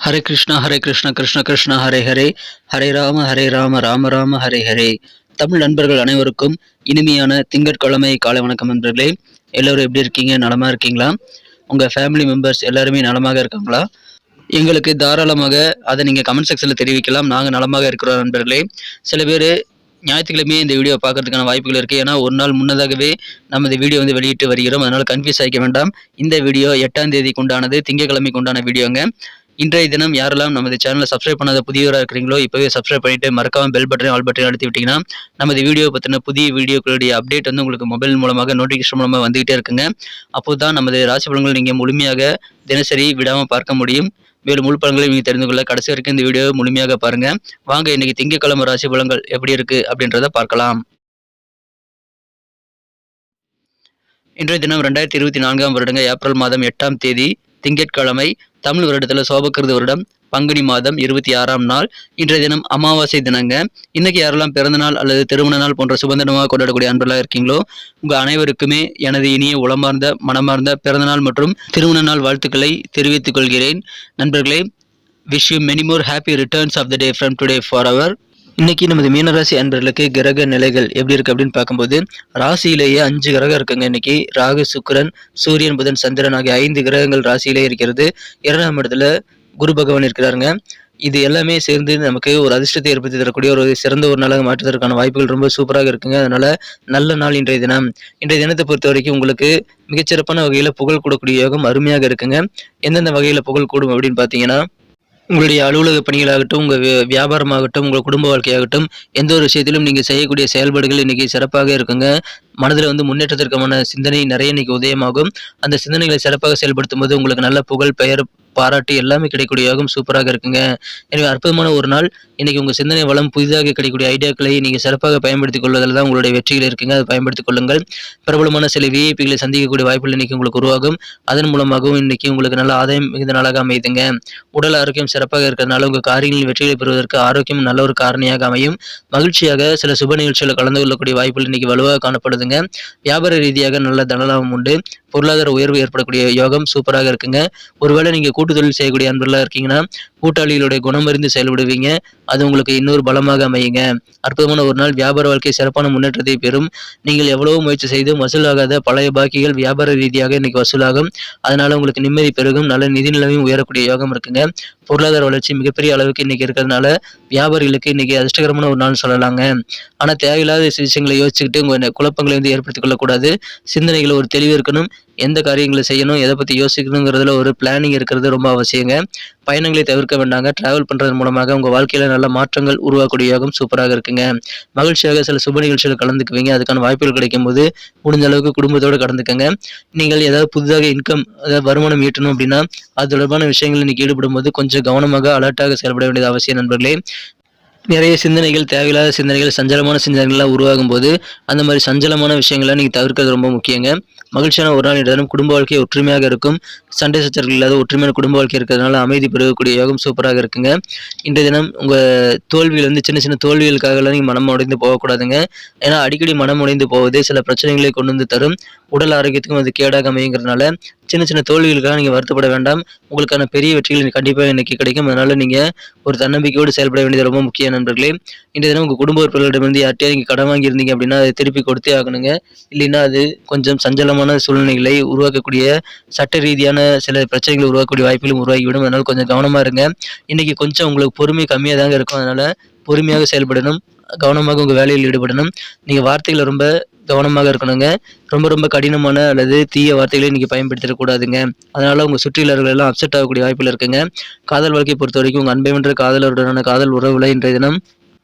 ஹரே கிருஷ்ண கிருஷ்ண கிருஷ்ண ஹரே ஹரே, ஹரே ராம ராம ராம ஹரே ஹரே. தமிழ் நண்பர்கள் அனைவருக்கும் இனிமையான திங்கட்கிழமை காலை வணக்கம் நண்பர்களே. எல்லோரும் எப்படி இருக்கீங்க? நலமா இருக்கீங்களா? உங்கள் ஃபேமிலி மெம்பர்ஸ் எல்லாருமே நலமாக இருக்காங்களா? எங்களுக்கு தாராளமாக அதை நீங்கள் கமெண்ட் செக்ஷனில் தெரிவிக்கலாம். நாங்கள் நலமாக இருக்கிறோம் நண்பர்களே. சில பேர் ஞாயிற்றுக்கிழமையே இந்த வீடியோ பார்க்கறதுக்கான வாய்ப்புகள் இருக்குது. ஏன்னா ஒரு நாள் முன்னதாகவே நம்ம இந்த வீடியோ வெளியிட்டு வருகிறோம். அதனால் கன்ஃபியூஸ் ஆகிக்க வேண்டாம். இந்த வீடியோ 8ஆம் தேதிக்கு உண்டானது, திங்கட்கிழமைக்கு உண்டான வீடியோங்க. இன்றைய தினம் யாரெல்லாம் நமது சேனலை சப்ஸ்கிரைப் பண்ணாத புதியவராக இருக்கிறீங்களோ இப்போவே சப்ஸ்கிரைப் பண்ணிட்டு மறக்காம பெல் பட்டனையும் ஆல் பட்டனையும் அழுத்தி விட்டீங்கன்னா நமது வீடியோ பற்றின புதிய வீடியோக்களுடைய அப்டேட் உங்களுக்கு மொபைல் மூலமாக நோட்டிஃபிகேஷன் மூலமாக வந்துகிட்டே இருக்குங்க. அப்போது தான் நமது ராசி பலன்கள் நீங்கள் முழுமையாக தினசரி விடாமல் பார்க்க முடியும். மேலும் முழு பலன்களை நீங்கள் தெரிந்து கொள்ள கடைசி வரைக்கும் இந்த வீடியோவை முழுமையாக பாருங்க. வாங்க இன்னைக்கு திங்கட்கிழமை ராசி பலன்கள் எப்படி இருக்கு அப்படின்றத பார்க்கலாம். இன்றைய தினம் 2024ஆம் வருடங்க ஏப்ரல் மாதம் 8ஆம் தேதி திங்கட்கிழமை. தமிழ் வருடத்தில் சோபக்கிருது வருடம் பங்குனி மாதம் 26ஆம் நாள். இன்றைய தினம் அமாவாசை தினங்க. இன்னைக்கு யாரெல்லாம் பிறந்த நாள் அல்லது திருமண நாள் போன்ற சுபதினமாக கொண்டாடக்கூடிய அன்பர்களாக இருக்கீங்களோ உங்கள் அனைவருக்குமே எனது இனிய உளமார்ந்த மனமார்ந்த பிறந்தநாள் மற்றும் திருமண நாள் வாழ்த்துக்களை தெரிவித்துக் கொள்கிறேன். நண்பர்களே, wish you many more happy returns of the day from today for அவர். இன்னைக்கு நமது மீனராசி அன்பர்களுக்கு கிரக நிலைகள் எப்படி இருக்கு அப்படின்னு பார்க்கும்போது, ராசியிலேயே 5 கிரகம் இருக்குங்க. இன்னைக்கு ராகு, சுக்கிரன், சூரியன், புதன், சந்திரன் ஆகிய 5 கிரகங்கள் ராசியிலே இருக்கிறது. 2ஆம் இடத்துல குரு பகவான் இருக்கிறாருங்க. இது எல்லாமே சேர்ந்து நமக்கு ஒரு அதிர்ஷ்டத்தை ஏற்படுத்தி தரக்கூடிய ஒரு சிறந்த ஒரு நாளாக மாற்றுவதற்கான வாய்ப்புகள் ரொம்ப சூப்பராக இருக்குங்க. அதனால நல்ல நாள் இன்றைய தினம். இன்றைய தினத்தை பொறுத்த வரைக்கும் உங்களுக்கு மிகச்சிறப்பான வகையில புகழ் கூடக்கூடிய யோகம் அருமையாக இருக்குங்க. எந்தெந்த வகையில புகழ் கூடும் அப்படின்னு பார்த்தீங்கன்னா, உங்களுடைய அலுவலக பணிகளாகட்டும், உங்கள் வியாபாரமாகட்டும், உங்கள் குடும்ப வாழ்க்கையாகட்டும், எந்த ஒரு விஷயத்திலும் நீங்கள் செய்யக்கூடிய செயல்பாடுகள் இன்னைக்கு சிறப்பாக இருக்குங்க. மனதில் முன்னேற்றத்திற்கான சிந்தனை நிறைய இன்னைக்கு உதயமாகும். அந்த சிந்தனைகளை சிறப்பாக செயல்படுத்தும் போது உங்களுக்கு நல்ல புகழ், பெயர், பாராட்டு எல்லாமே கிடைக்கக்கூடிய யோகம் சூப்பராக இருக்குங்க. எனவே அற்புதமான ஒரு நாள். இன்னைக்கு உங்கள் சிந்தனை வளம், புதிதாக கிடைக்கக்கூடிய ஐடியாக்களை நீங்கள் சிறப்பாக பயன்படுத்திக் கொள்வதில் தான் உங்களுடைய வெற்றிகள் இருக்குங்க. அதை பயன்படுத்திக் கொள்ளுங்கள். பிரபலமான சில விஐபிகளை சந்திக்கக்கூடிய வாய்ப்புகள் இன்னைக்கு உங்களுக்கு உருவாகும். அதன் மூலமாகவும் இன்னைக்கு உங்களுக்கு நல்ல ஆதாயம் மிகுந்த நாளாக அமையுதுங்க. உடல் ஆரோக்கியம் சிறப்பாக இருக்கிறதுனால உங்கள் காரியங்களில் வெற்றிகளை பெறுவதற்கு ஆரோக்கியம் நல்ல ஒரு காரணியாக அமையும். மகிழ்ச்சியாக சில சுப நிகழ்ச்சிகளில் கலந்து கொள்ளக்கூடிய வாய்ப்புகள் இன்னைக்கு வலுவாக காணப்படுதுங்க. வியாபார ரீதியாக நல்ல தனலாபம் உண்டு. பொருளாதார உயர்வு ஏற்படக்கூடிய யோகம் சூப்பராக இருக்குங்க. ஒருவேளை நீங்க கூட்டு தொழில் செய்யக்கூடிய அன்பர்களாக இருக்கீங்கன்னா கூட்டாளிகளுடைய குணம் அறிந்து செயல்படுவீங்க. அது உங்களுக்கு இன்னொரு பலமாக அமையுங்க. அற்புதமான ஒரு நாள். வியாபார வாழ்க்கை சிறப்பான முன்னேற்றத்தை பெறும். நீங்கள் எவ்வளவோ முயற்சி செய்து வசூலாகாத பழைய பாக்கிகள் வியாபார ரீதியாக இன்னைக்கு வசூலாகும். அதனால உங்களுக்கு நிம்மதி பெருகும். நல்ல நிதி நிலைமையும் உயரக்கூடிய யோகம் இருக்குங்க. பொருளாதார வளர்ச்சி மிகப்பெரிய அளவுக்கு இன்னைக்கு இருக்கிறதுனால வியாபாரிகளுக்கு இன்னைக்கு அதிர்ஷ்டகரமான ஒரு நாள் சொல்லலாங்க. ஆனா தேவையில்லாத விஷயங்களை யோசிச்சுக்கிட்டு உங்க குழப்பங்களை ஏற்படுத்திக் கொள்ளக்கூடாது. சிந்தனைகள் ஒரு தெளிவு இருக்கணும். எந்த காரியங்களை செய்யணும், எதை பற்றி யோசிக்கணுங்கிறதுல ஒரு பிளானிங் இருக்கிறது ரொம்ப அவசியங்க. பயணங்களை தவிர்க்க வேண்டாங்க. டிராவல் பண்ணுறது மூலமாக உங்கள் வாழ்க்கையில் நல்ல மாற்றங்கள் உருவாக்கக்கூடிய யோகம் சூப்பராக இருக்குங்க. மகிழ்ச்சியாக சில சுப நிகழ்ச்சிகள் கலந்துக்குவீங்க. அதுக்கான வாய்ப்புகள் கிடைக்கும் போது முடிஞ்ச அளவுக்கு குடும்பத்தோடு கலந்துக்கங்க. நீங்கள் ஏதாவது புதிதாக இன்கம், அதாவது வருமானம் ஈட்டணும் அப்படின்னா அது தொடர்பான விஷயங்கள் இன்னைக்கு ஈடுபடும் போது கொஞ்சம் கவனமாக அலர்ட்டாக செயல்பட வேண்டியது அவசியம் நண்பர்களே. நிறைய சிந்தனைகள், தேவையில்லாத சிந்தனைகள், சஞ்சலமான சிந்தனைகள்லாம் உருவாகும் போது அந்த மாதிரி சஞ்சலமான விஷயங்களை நீங்கள் தவிர்க்கிறது ரொம்ப முக்கியங்க. மகிழ்ச்சியான ஒரு நாள். இன்றைய தினம் குடும்ப வாழ்க்கை ஒற்றுமையாக இருக்கும். சண்டை சச்சரவுகள் இல்லாத ஒற்றுமையான குடும்ப வாழ்க்கை இருக்கிறதுனால அமைதி பெறக்கூடிய யோகம் சூப்பராக இருக்குங்க. இன்றைய தினம் உங்கள் தோல்வியில் சின்ன சின்ன தோல்விகளுக்காகலாம் நீங்கள் மனம் உடைந்து போகக்கூடாதுங்க. ஏன்னா அடிக்கடி மனம் உடைந்து போவதே சில பிரச்சனைகளை கொண்டு வந்து தரும். உடல் ஆரோக்கியத்துக்கும் அது கேடாக அமையுங்கிறதுனால சின்ன சின்ன தோல்விகளுக்காக நீங்கள் வருத்தப்பட வேண்டாம். உங்களுக்கான பெரிய வெற்றிகள் கண்டிப்பாக இன்னைக்கு கிடைக்கும். அதனால நீங்கள் ஒரு தன்னம்பிக்கையோடு செயல்பட வேண்டியது ரொம்ப முக்கிய நண்பர்களே. இன்றைய தினம் உங்கள் குடும்ப உறுப்பினர்களிடமிருந்து யார்ட்டையா நீங்கள் கடன் வாங்கியிருந்தீங்க அப்படின்னா அதை திருப்பி கொடுத்தே ஆகணுங்க. இல்லைன்னா அது கொஞ்சம் சஞ்சலமான சூழ்நிலைகளை உருவாக்கக்கூடிய, சட்ட ரீதியான சில பிரச்சனைகளை உருவாக்கக்கூடிய வாய்ப்புகளும் உருவாகிவிடும். அதனால கொஞ்சம் கவனமாக இருங்க. இன்னைக்கு கொஞ்சம் உங்களுக்கு பொறுமை கம்மியாக தாங்க இருக்கும். அதனால பொறுமையாக செயல்படணும். கவனமாக உங்கள் வேலையில் ஈடுபடணும். நீங்கள் வார்த்தைகளை ரொம்ப கவனமாக இருக்கணுங்க. ரொம்ப ரொம்ப கடினமான அல்லது தீய வார்த்தைகளை நீங்கள் பயன்படுத்திடக்கூடாதுங்க. அதனால உங்கள் சுற்றியுள்ளவர்கள் எல்லாம் அப்செட் ஆகக்கூடிய வாய்ப்புகள் இருக்குங்க. காதல் வாழ்க்கையை பொறுத்த வரைக்கும் உங்கள் அன்பை வென்ற காதலருடனான காதல் உறவுகளை இன்றைய தினம்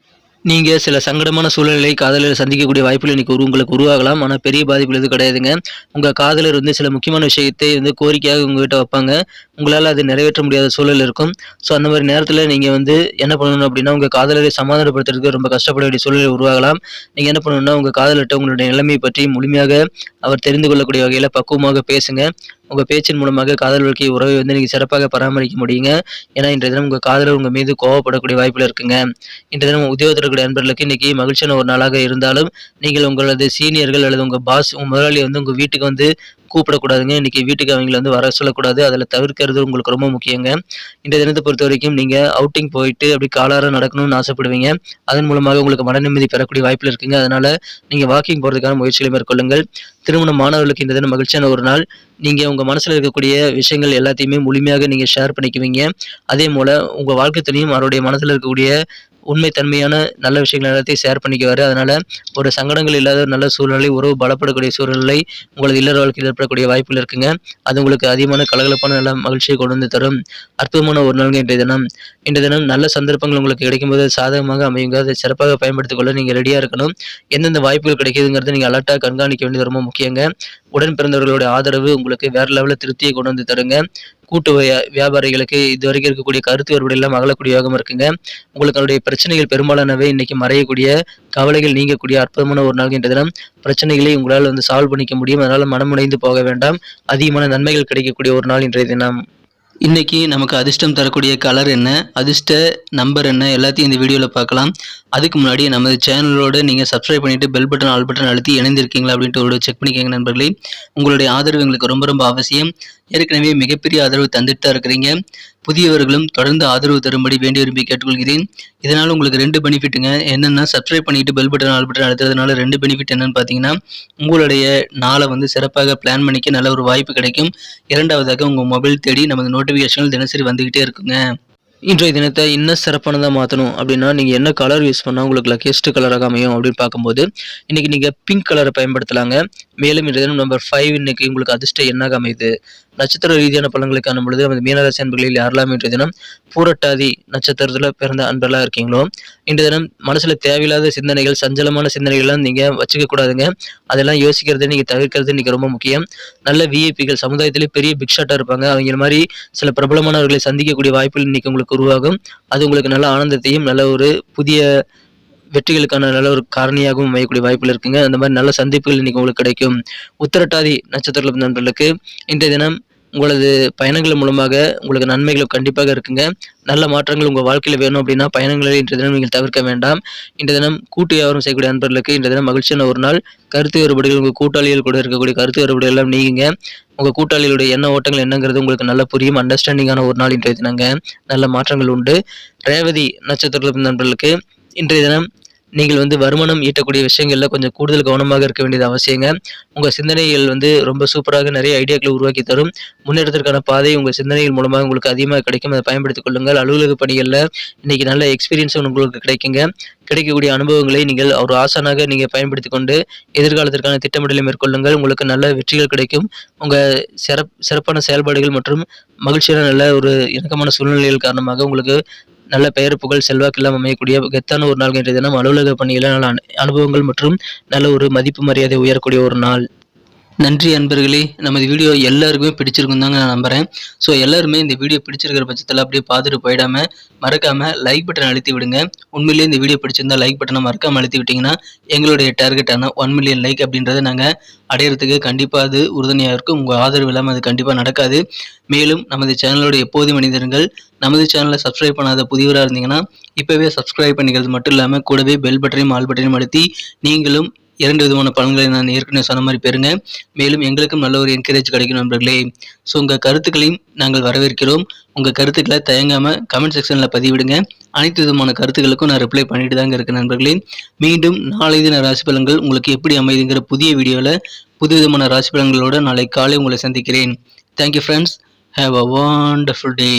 நீங்கள் சில சங்கடமான சூழ்நிலை காதலரை சந்திக்கக்கூடிய வாய்ப்புகள் இன்னைக்கு உங்களுக்கு உருவாகலாம். ஆனால் பெரிய பாதிப்புகள் எதுவும் கிடையாதுங்க. உங்கள் காதலர் சில முக்கியமான விஷயத்தை கோரிக்கையாக உங்ககிட்ட வைப்பாங்க. உங்களால் அது நிறைவேற்ற முடியாத சூழல் இருக்கும். ஸோ அந்த மாதிரி நேரத்தில் நீங்கள் என்ன பண்ணணும் அப்படின்னா உங்கள் காதலரை சமாதானப்படுத்துறதுக்கு ரொம்ப கஷ்டப்பட வேண்டிய சூழ்நிலை உருவாகலாம். நீங்கள் என்ன பண்ணணும்னா உங்கள் காதலர்கிட்ட உங்களுடைய நிலைமை பற்றி முழுமையாக அவர் தெரிந்து கொள்ளக்கூடிய வகையில் பக்குவமாக பேசுங்க. உங்கள் பேச்சின் மூலமாக காதல் வாழ்க்கை உறவை நீங்கள் சிறப்பாக பராமரிக்க முடியுங்க. ஏன்னா இன்றைய தினம் உங்கள் காதலர் உங்கள் மீது கோவப்படக்கூடிய வாய்ப்புகள் இருக்குங்க. இன்றைய தினம் உத்தியோகத்தில் இருக்கக்கூடிய நண்பர்களுக்கு இன்னைக்கு மகிழ்ச்சியான ஒரு நாளாக இருந்தாலும் நீங்கள் உங்களது சீனியர்கள் அல்லது உங்கள் பாஸ், உங்கள் முதலாளி உங்கள் வீட்டுக்கு கூப்பிடக்கூடாதுங்க. இன்னைக்கு வீட்டுக்கு அவங்கள வந்து வர சொல்லக்கூடாது. அதில தவிர்க்கிறது உங்களுக்கு ரொம்ப முக்கியங்க. இன்றைய தினத்த பொறுத்தவரைக்கும் நீங்க அவுட்டிங் போயிட்டு அப்படி காலார நடக்கணும்னு ஆசைப்படுவீங்க. அதன் மூலமாக உங்களுக்கு மன நிம்மதி பெறக்கூடிய வாய்ப்புகள் இருக்குங்க. அதனால நீங்க வாக்கிங் போறதுக்கான முயற்சிகளை மேற்கொள்ளுங்கள். திருமணம் மாணவர்களுக்கு இந்த தினம் மகிழ்ச்சியான ஒரு நாள். நீங்க உங்க மனசுல இருக்கக்கூடிய விஷயங்கள் எல்லாத்தையுமே முழுமையாக நீங்க ஷேர் பண்ணிக்குவீங்க. அதேபோல உங்க வாழ்க்கை துணையும் அவருடைய மனசுல இருக்கக்கூடிய உண்மை தன்மையான நல்ல விஷயங்கள் எல்லாத்தையும் ஷேர் பண்ணிக்குவாரு. அதனால ஒரு சங்கடங்கள் இல்லாத ஒரு நல்ல சூழ்நிலை, உறவு பலப்படக்கூடிய சூழ்நிலை உங்களது இல்லற வாழ்க்கையில் ஏற்படக்கூடிய வாய்ப்புகள் இருக்குங்க. அது உங்களுக்கு அதிகமான கலகலப்பான நல்ல மகிழ்ச்சியை கொண்டு வந்து தரும். அற்புதமான ஒரு நாளுங்க இன்றைய தினம். இன்றைய தினம் நல்ல சந்தர்ப்பங்கள் உங்களுக்கு கிடைக்கும்போது சாதகமாக அமையுங்க. அதை சிறப்பாக பயன்படுத்திக் கொள்ள நீங்க ரெடியா இருக்கணும். எந்தெந்த வாய்ப்புகள் கிடைக்குதுங்கிறத நீங்க அலர்ட்டா கண்காணிக்க வேண்டியது ரொம்ப முக்கியங்க. உடன் பிறந்தவர்களுடைய ஆதரவு உங்களுக்கு வேற லெவல்ல திருப்தியை கொண்டு வந்து தருங்க. கூட்டு வியாபாரிகளுக்கு இதுவரைக்கும் இருக்கக்கூடிய கருத்து வேறுபாடு எல்லாம் அகலக்கூடிய யோகம் இருக்குங்க. உங்களுடைய பிரச்சனைகள் பெரும்பாலானவை இன்னைக்கு மறையக்கூடிய, கவலைகள் நீங்கக்கூடிய அற்புதமான ஒரு நாள் இன்றைய தினம். பிரச்சனைகளை உங்களால் வந்து சால்வ் பண்ணிக்க முடியும். அதனால மனமுடைந்து போக வேண்டாம். அதிகமான நன்மைகள் கிடைக்கக்கூடிய ஒரு நாள் இன்றைய தினம். இன்னைக்கு நமக்கு அதிர்ஷ்டம் தரக்கூடிய கலர் என்ன, அதிர்ஷ்ட நம்பர் என்ன, எல்லாத்தையும் இந்த வீடியோவில் பார்க்கலாம். அதுக்கு முன்னாடி நமது சேனலோட நீங்கள் சப்ஸ்கிரைப் பண்ணிட்டு பெல் பட்டன் ஆல் பட்டன் அழுத்தி இணைந்திருக்கீங்களா அப்படின்ட்டு ஒரு செக் பண்ணிக்கோங்க நண்பர்களே. உங்களுடைய ஆதரவு எங்களுக்கு ரொம்ப ரொம்ப அவசியம். ஏற்கனவே மிகப்பெரிய ஆதரவு தந்துட்டு தான் இருக்கிறீங்க. புதியவர்களும் தொடர்ந்து ஆதரவு தரும்படி வேண்டி விரும்பி கேட்டுக்கொள்கிறேன். இதனால் உங்களுக்கு 2 பெனிஃபிட்டுங்க. என்னென்னா சப்ஸ்கிரைப் பண்ணிட்டு பெல் பட்டன் ஆல் பட்டன் அழுத்துறதுனால 2 பெனிஃபிட் என்னன்னு பார்த்தீங்கன்னா, உங்களுடைய நாளை வந்து சிறப்பாக பிளான் பண்ணிக்க நல்ல ஒரு வாய்ப்பு கிடைக்கும். இரண்டாவதாக உங்கள் மொபைல் தேடி நமது நோட்டிஃபிகேஷன்கள் தினசரி வந்துக்கிட்டே இருக்குங்க. இன்றைய தினத்தை இன்னும் சிறப்பானதாக மாற்றணும் அப்படின்னா நீங்கள் என்ன கலர் யூஸ் பண்ணால் உங்களுக்கு லக்கியஸ்ட் கலராக அமையும் அப்படின்னு பார்க்கும்போது இன்றைக்கி நீங்கள் பிங்க் கலரை பயன்படுத்தலாங்க. மேலும் இன்றைய தினம் நம்பர் 5 இன்னைக்கு உங்களுக்கு அதிர்ஷ்ட எண்ணாக அமையுது. நட்சத்திர ரீதியான பலன்களை காணும் பொழுது நமது மீனராசி அன்பர்களில் யாரெல்லாம் இன்றைய தினம் பூரட்டாதி நட்சத்திரத்தில் பிறந்த அன்பர்களாக இருக்கீங்களோ, இன்றைய தினம் மனசில் தேவையில்லாத சிந்தனைகள், சஞ்சலமான சிந்தனைகள்லாம் நீங்கள் வச்சுக்க கூடாதுங்க. அதெல்லாம் யோசிக்கிறது நீங்கள் தவிர்க்கிறது இன்றைக்கி ரொம்ப முக்கியம். நல்ல விஐபிகள் சமுதாயத்திலே பெரிய பிக் ஷாட்டாக இருப்பாங்க. அவங்க மாதிரி சில பிரபலமானவர்களை சந்திக்கக்கூடிய வாய்ப்புகள் இன்றைக்கி உங்களுக்கு உருவாகும். அது உங்களுக்கு நல்ல ஆனந்தத்தையும் நல்ல ஒரு புதிய வெற்றிகளுக்கான நல்ல ஒரு காரணியாகவும் அமையக்கூடிய வாய்ப்புகள் இருக்குங்க. அந்த மாதிரி நல்ல சந்திப்புகள் இன்னைக்கு உங்களுக்கு கிடைக்கும். உத்திரட்டாதி நட்சத்திர நண்பர்களுக்கு இன்றைய தினம் உங்களது பயணங்கள் மூலமாக உங்களுக்கு நன்மைகள் கண்டிப்பாக இருக்குங்க. நல்ல மாற்றங்கள் உங்கள் வாழ்க்கையில் வேணும் அப்படின்னா பயணங்களை இன்றைய தினம் நீங்கள் தவிர்க்க வேண்டாம். இன்றைய தினம் கூட்டு வியாபாரம் செய்யக்கூடிய நண்பர்களுக்கு இன்றைய தினம் மகிழ்ச்சியான ஒரு நாள். கருத்து வேறுபாடுகள் உங்கள் கூட்டாளிகள் கூட இருக்கக்கூடிய கருத்து வேறுபாடுகள் எல்லாம் நீங்க உங்கள் கூட்டாளிகளுடைய எண்ண ஓட்டங்கள் என்னங்கிறது உங்களுக்கு நல்லா புரியும். அண்டர்ஸ்டாண்டிங்கான ஒரு நாள் இன்றைய தினங்க. நல்ல மாற்றங்கள் உண்டு. ரேவதி நட்சத்திர நண்பர்களுக்கு இன்றைய தினம் நீங்கள் வந்து வருமானம் ஈட்டக்கூடிய விஷயங்கள்ல கொஞ்சம் கூடுதல் கவனமாக இருக்க வேண்டியது அவசியங்க. உங்கள் சிந்தனைகள் வந்து ரொம்ப சூப்பராக நிறைய ஐடியாக்களை உருவாக்கி தரும். முன்னேற்றத்திற்கான பாதை உங்கள் சிந்தனைகள் மூலமாக உங்களுக்கு அதிகமாக கிடைக்கும். அதை பயன்படுத்திக் கொள்ளுங்கள். அலுவலக பணிகளில் இன்னைக்கு நல்ல எக்ஸ்பீரியன்ஸும் உங்களுக்கு கிடைக்குங்க. கிடைக்கக்கூடிய அனுபவங்களை நீங்கள் ஒரு ஆசானாக நீங்கள் பயன்படுத்தி கொண்டு எதிர்காலத்திற்கான திட்டமிடலை மேற்கொள்ளுங்கள். உங்களுக்கு நல்ல வெற்றிகள் கிடைக்கும். உங்கள் சிறப்பான செயல்பாடுகள் மற்றும் மகிழ்ச்சியான நல்ல ஒரு இணக்கமான சூழ்நிலைகள் காரணமாக உங்களுக்கு நல்ல பெயர் புகழ் செல்வாக்கு இல்லாமல் அமையக்கூடிய கெத்தான ஒரு நாள் இன்றைய தினம். அலுவலக பணியில் நல்ல அனுபவங்கள் மற்றும் நல்ல ஒரு மதிப்பு மரியாதை உயரக்கூடிய ஒரு நாள். நன்றி அன்பர்களே. நமது வீடியோ எல்லாருக்குமே பிடிச்சிருக்கும் தாங்க நான் நம்புகிறேன். ஸோ எல்லாருமே இந்த வீடியோ பிடிச்சிருக்கிற பட்சத்தில் அப்படியே பார்த்துட்டு போயிடாமல் மறக்காமல் லைக் பட்டன் அழுத்தி விடுங்க. உண்மையிலேயே இந்த வீடியோ பிடிச்சிருந்தா லைக் பட்டனை மறக்காமல் அழுத்தி விட்டிங்கன்னா எங்களுடைய டார்கெட்டான 1 மில்லியன் லைக் அப்படின்றத நாங்கள் அடையிறதுக்கு கண்டிப்பாக அது உறுதுணையாக இருக்கும். உங்கள் ஆதரவு இல்லாமல் அது கண்டிப்பாக நடக்காது. மேலும் நமது சேனலோட எப்போதும் மனிதர்கள் நமது சேனலை சப்ஸ்கிரைப் பண்ணாத புதியவராக இருந்தீங்கன்னா இப்போவே சப்ஸ்கிரைப் பண்ணிக்கிறது மட்டும் இல்லாமல் கூடவே பெல் பட்டனையும் ஆல் பட்டனையும் அழுத்தி நீங்களும் 2 விதமான பலன்களை நான் ஏற்கனவே சொன்ன மாதிரி பெறுங்க. மேலும் எங்களுக்கும் நல்ல ஒரு என்கரேஜ் கிடைக்கும் நண்பர்களே. ஸோ உங்கள் கருத்துக்களையும் நாங்கள் வரவேற்கிறோம். உங்கள் கருத்துக்களை தயங்காமல் கமெண்ட் செக்ஷனில் பதிவிடுங்க. அனைத்து விதமான கருத்துக்களுக்கும் நான் ரிப்ளை பண்ணிட்டு தாங்க இருக்கேன் நண்பர்களே. மீண்டும் நாளை தின ராசி பலன்கள் உங்களுக்கு எப்படி அமைதுங்கிற புதிய வீடியோவில் புது விதமான ராசி பலன்களோடு நாளை காலை உங்களை சந்திக்கிறேன். Thank you friends. Have a wonderful day.